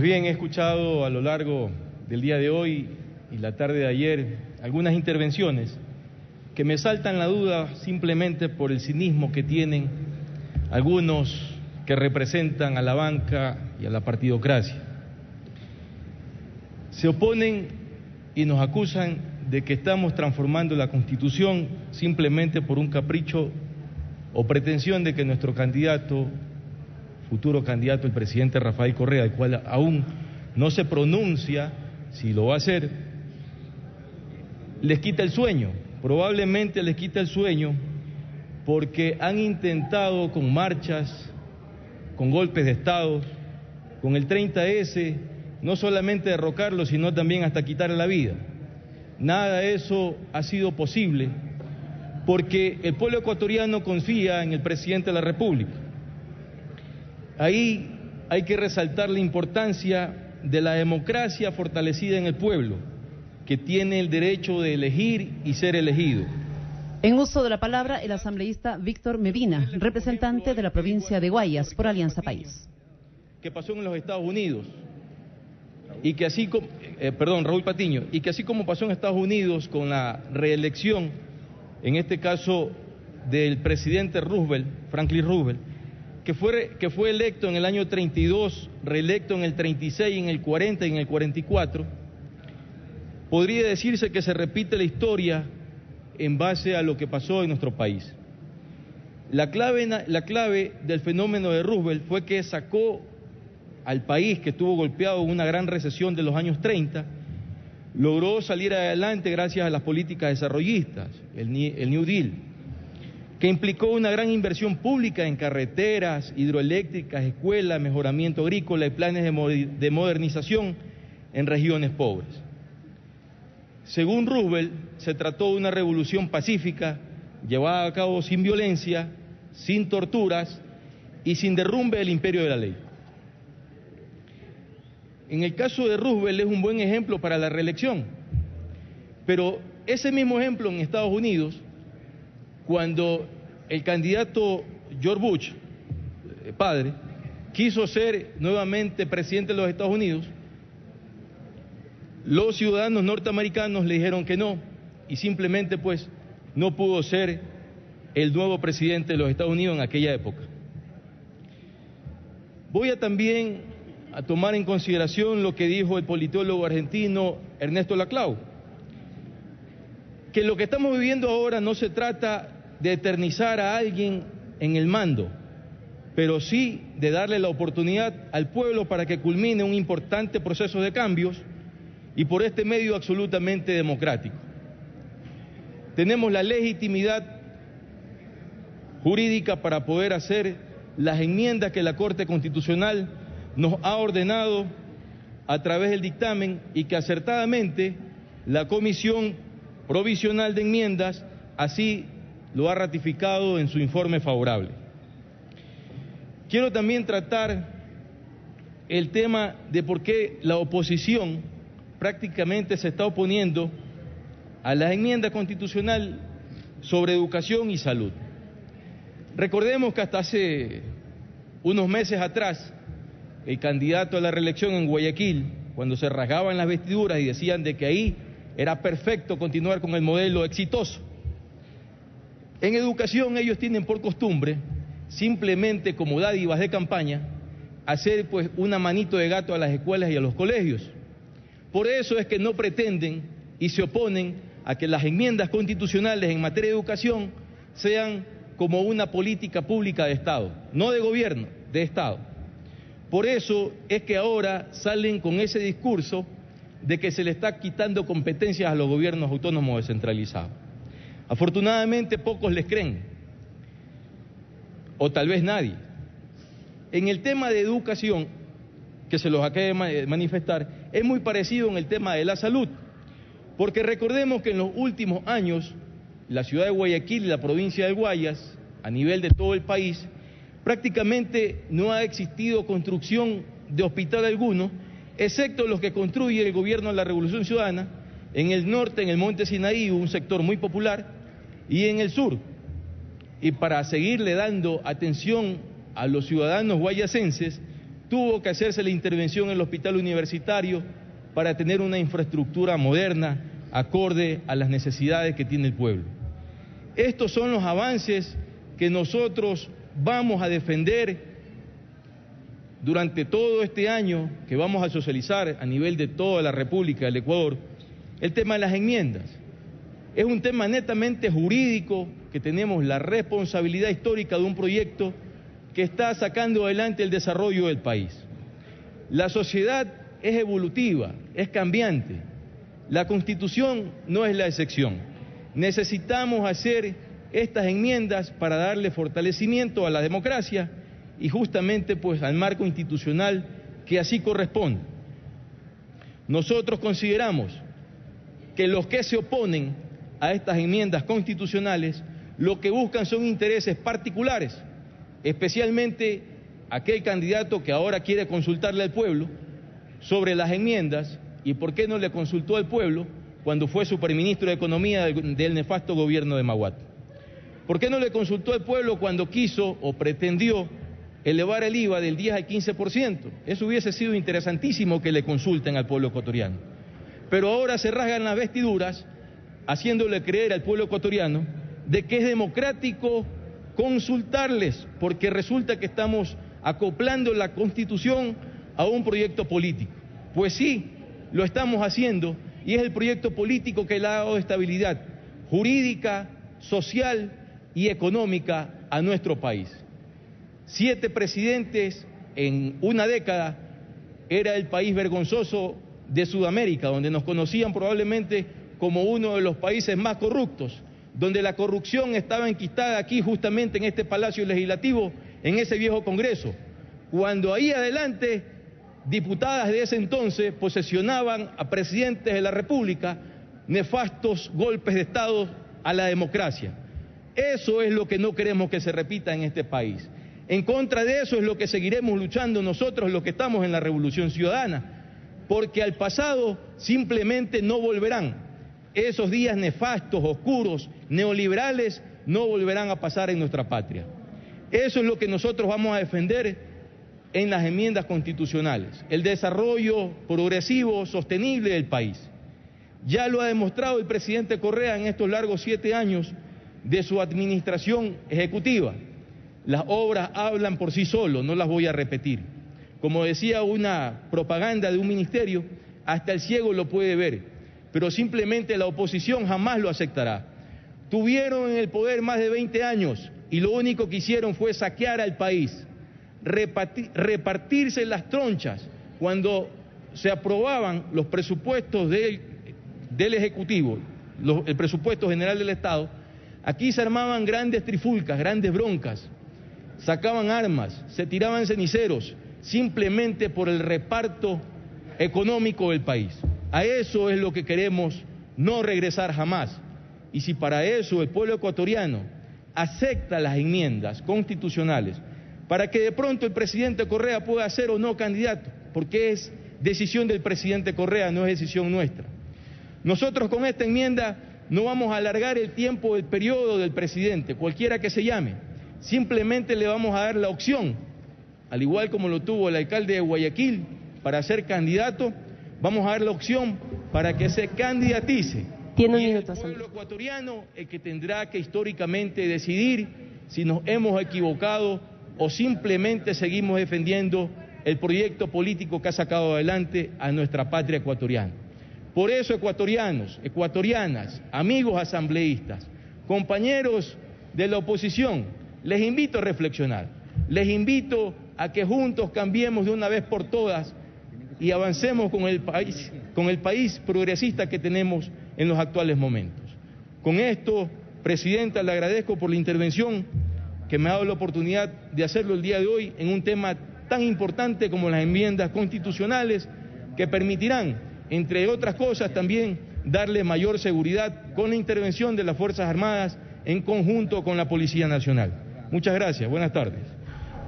bien, he escuchado a lo largo del día de hoy y la tarde de ayer algunas intervenciones que me saltan la duda simplemente por el cinismo que tienen algunos que representan a la banca y a la partidocracia. Se oponen y nos acusan de que estamos transformando la Constitución simplemente por un capricho o pretensión de que nuestro candidato, futuro candidato, el presidente Rafael Correa, el cual aún no se pronuncia si lo va a hacer, les quita el sueño. Probablemente les quita el sueño porque han intentado con marchas, con golpes de Estado, con el 30S, no solamente derrocarlo, sino también hasta quitarle la vida. Nada de eso ha sido posible porque el pueblo ecuatoriano confía en el presidente de la República. Ahí hay que resaltar la importancia de la democracia fortalecida en el pueblo, que tiene el derecho de elegir y ser elegido. En uso de la palabra, el asambleísta Víctor Medina, representante de la provincia de Guayas por Alianza País. Que pasó en los Estados Unidos, y que así como, Raúl Patiño, y que así como pasó en Estados Unidos con la reelección, en este caso del presidente Roosevelt, Franklin Roosevelt, que fue electo en el año 32, reelecto en el 36, en el 40 y en el 44, podría decirse que se repite la historia en base a lo que pasó en nuestro país. La clave del fenómeno de Roosevelt fue que sacó al país, que estuvo golpeado en una gran recesión de los años 30, logró salir adelante gracias a las políticas desarrollistas, el New Deal, que implicó una gran inversión pública en carreteras, hidroeléctricas, escuelas, mejoramiento agrícola y planes de modernización en regiones pobres. Según Roosevelt, se trató de una revolución pacífica, llevada a cabo sin violencia, sin torturas y sin derrumbe del imperio de la ley. En el caso de Roosevelt es un buen ejemplo para la reelección, pero ese mismo ejemplo en Estados Unidos, cuando el candidato George Bush, padre, quiso ser nuevamente presidente de los Estados Unidos, los ciudadanos norteamericanos le dijeron que no y simplemente pues no pudo ser el nuevo presidente de los Estados Unidos en aquella época. Voy a también a tomar en consideración lo que dijo el politólogo argentino Ernesto Laclau, que lo que estamos viviendo ahora no se trata de eternizar a alguien en el mando, pero sí de darle la oportunidad al pueblo para que culmine un importante proceso de cambios y por este medio absolutamente democrático. Tenemos la legitimidad jurídica para poder hacer las enmiendas que la Corte Constitucional nos ha ordenado a través del dictamen y que acertadamente la Comisión Provisional de Enmiendas así lo ha ratificado en su informe favorable. Quiero también tratar el tema de por qué la oposición prácticamente se está oponiendo a la enmienda constitucional sobre educación y salud. Recordemos que hasta hace unos meses atrás, el candidato a la reelección en Guayaquil, cuando se rasgaban las vestiduras y decían de que ahí era perfecto continuar con el modelo exitoso. En educación ellos tienen por costumbre, simplemente como dádivas de campaña, hacer pues una manito de gato a las escuelas y a los colegios. Por eso es que no pretenden y se oponen a que las enmiendas constitucionales en materia de educación sean como una política pública de Estado, no de gobierno, de Estado. Por eso es que ahora salen con ese discurso de que se le está quitando competencias a los gobiernos autónomos descentralizados. Afortunadamente pocos les creen, o tal vez nadie. En el tema de educación, que se los acabo de manifestar, es muy parecido en el tema de la salud, porque recordemos que en los últimos años la ciudad de Guayaquil y la provincia de Guayas, a nivel de todo el país, prácticamente no ha existido construcción de hospital alguno, excepto los que construye el gobierno de la Revolución Ciudadana, en el norte, en el Monte Sinaí, un sector muy popular, y en el sur. Y para seguirle dando atención a los ciudadanos guayasenses, tuvo que hacerse la intervención en el hospital universitario para tener una infraestructura moderna, acorde a las necesidades que tiene el pueblo. Estos son los avances que nosotros vamos a defender durante todo este año, que vamos a socializar a nivel de toda la República del Ecuador. El tema de las enmiendas es un tema netamente jurídico, que tenemos la responsabilidad histórica de un proyecto que está sacando adelante el desarrollo del país. La sociedad es evolutiva, es cambiante. La Constitución no es la excepción. Necesitamos hacer estas enmiendas para darle fortalecimiento a la democracia y justamente pues al marco institucional que así corresponde. Nosotros consideramos que los que se oponen a estas enmiendas constitucionales lo que buscan son intereses particulares, especialmente aquel candidato que ahora quiere consultarle al pueblo sobre las enmiendas. ¿Y por qué no le consultó al pueblo cuando fue superministro de Economía del nefasto gobierno de Maguat? ¿Por qué no le consultó al pueblo cuando quiso o pretendió elevar el IVA del 10 al 15%? Eso hubiese sido interesantísimo que le consulten al pueblo ecuatoriano. Pero ahora se rasgan las vestiduras haciéndole creer al pueblo ecuatoriano de que es democrático consultarles, porque resulta que estamos acoplando la Constitución a un proyecto político. Pues sí, lo estamos haciendo, y es el proyecto político que le ha dado estabilidad jurídica, social y económica a nuestro país. 7 presidentes en una década era el país vergonzoso de Sudamérica, donde nos conocían probablemente como uno de los países más corruptos, donde la corrupción estaba enquistada aquí justamente en este Palacio Legislativo, en ese viejo Congreso, cuando ahí adelante diputadas de ese entonces posesionaban a presidentes de la República nefastos golpes de Estado a la democracia. Eso es lo que no queremos que se repita en este país. En contra de eso es lo que seguiremos luchando nosotros, los que estamos en la Revolución Ciudadana, porque al pasado simplemente no volverán. Esos días nefastos, oscuros, neoliberales, no volverán a pasar en nuestra patria. Eso es lo que nosotros vamos a defender en las enmiendas constitucionales, el desarrollo progresivo, sostenible del país. Ya lo ha demostrado el presidente Correa en estos largos 7 años de su administración ejecutiva. Las obras hablan por sí solos, no las voy a repetir. Como decía una propaganda de un ministerio, hasta el ciego lo puede ver, pero simplemente la oposición jamás lo aceptará. Tuvieron en el poder más de 20 años y lo único que hicieron fue saquear al país, repartirse las tronchas cuando se aprobaban los presupuestos del Ejecutivo, el presupuesto general del Estado. Aquí se armaban grandes trifulcas, grandes broncas, sacaban armas, se tiraban ceniceros, simplemente por el reparto económico del país. A eso es lo que queremos no regresar jamás. Y si para eso el pueblo ecuatoriano acepta las enmiendas constitucionales, para que de pronto el presidente Correa pueda ser o no candidato, porque es decisión del presidente Correa, no es decisión nuestra. Nosotros con esta enmienda no vamos a alargar el tiempo del periodo del presidente, cualquiera que se llame. Simplemente le vamos a dar la opción, al igual como lo tuvo el alcalde de Guayaquil para ser candidato, vamos a dar la opción para que se candidatice. Tiene un y minuto, el pueblo ecuatoriano el que tendrá que históricamente decidir si nos hemos equivocado o simplemente seguimos defendiendo el proyecto político que ha sacado adelante a nuestra patria ecuatoriana. Por eso, ecuatorianos, ecuatorianas, amigos asambleístas, compañeros de la oposición, les invito a reflexionar, les invito a que juntos cambiemos de una vez por todas y avancemos con el país progresista que tenemos en los actuales momentos. Con esto, Presidenta, le agradezco por la intervención que me ha dado la oportunidad de hacerlo el día de hoy en un tema tan importante como las enmiendas constitucionales que permitirán, entre otras cosas, también darle mayor seguridad con la intervención de las Fuerzas Armadas en conjunto con la Policía Nacional. Muchas gracias, buenas tardes.